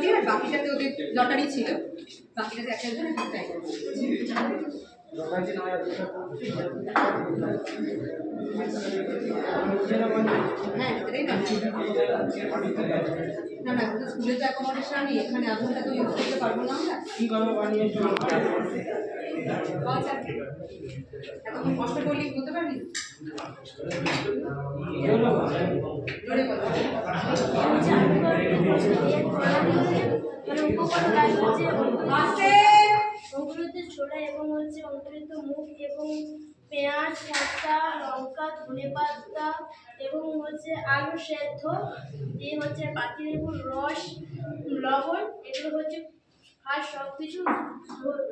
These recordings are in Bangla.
দিয়ে আর বাকিটাতে ওদের লটারি ছিল, বাকিটাতে একটা জন একটাই। হ্যাঁ এটাই না না স্কুলে তো অ্যাকোমোডেশন নেই, এখানে আগুনটা তো ইউজ করতে পারবো না আমরা। কিভাবে বানিয়েছো? এতক্ষণ কষ্ট করলে বলতে পারবি? ছোলা এবং অঙ্কুরিত মুগ এবং পেঁয়াজ, শসা, লঙ্কা, ধনেপাতা এবং আলু সেদ্ধ দিয়ে পাতিলেবুর রস, লবণ, এগুলো আর সব কিছু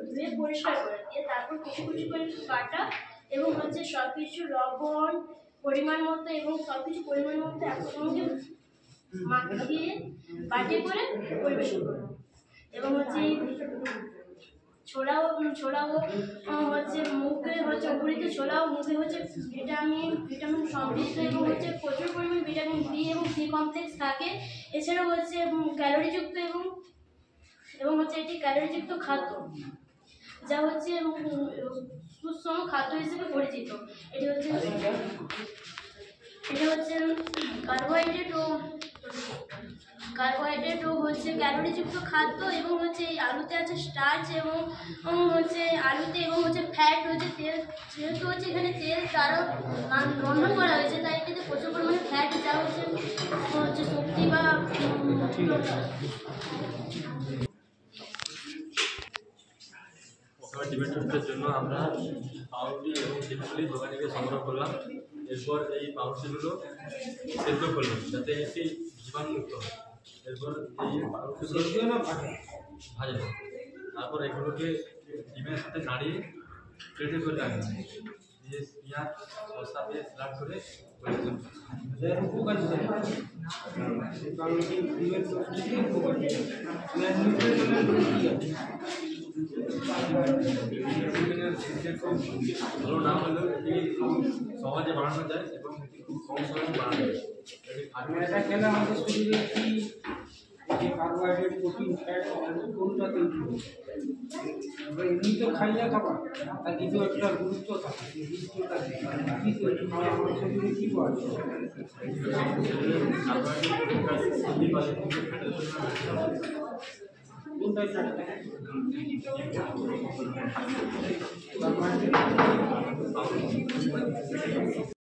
ধুয়ে পরিষ্কার করে দিয়ে তারপর কুচি কুচি করে কাটা এবং সব কিছু লবণ পরিমাণ মতো এবং সব কিছু পরিমাণ মতো একসঙ্গে মাখিয়ে বাটি করে পরিবেশন করা। এবং ছোলাও মুগে অঙ্কুরিত ছোলা ও মুগে ভিটামিন সমৃদ্ধ এবং প্রচুর পরিমাণ ভিটামিন বি এবং সি কমপ্লেক্স থাকে। এছাড়াও ক্যালোরিযুক্ত এবং এটি ক্যালোরিযুক্ত খাদ্য, যা সুষম খাদ্য হিসেবে পরিচিত। এটি কার্বোহাইড্রেট ও ক্যালোরিযুক্ত খাদ্য এবং এই আলুতে আছে স্টার্চ এবং আলুতে এবং ফ্যাট তেল, যেহেতু এখানে তেল দ্বারা রন্ধন করা হয়েছে তাই এটাতে প্রচুর পরিমাণে ফ্যাট, যা শক্তি বা ডিমের জন্য আমরা পাউরুটি এবং ডিমগুলি দোকানে গিয়ে সংগ্রহ করলাম। এরপর এই পাউরুটিগুলো সেদ্ধ করলাম যাতে এটি জীবাণুমুক্ত হয়। এরপর এই পাউরুটিগুলো ভাজা, তারপর এগুলোকে ডিমের সাথে নাড়িয়ে প্লেটে করে রাখলাম, দিয়ে পেঁয়াজ শসা দিয়ে স্লাইড করে ভালো না হলেও এটি সহজে বানানো যায় এবং খুব কম সময়ে বানানো যায়। এটা খেলে আমাদের শরীরে কি কার্বোহাইড্রেট, প্রোটিন, ফ্যাট কোনটা তৈরি হবে? আমরা এমনি তো খাইয়া খাবার, তার কিছু একটা গুরুত্ব থাকে, গুরুত্বটা কি আমাদের শরীরে কী পাওয়া যায়? কোনটাই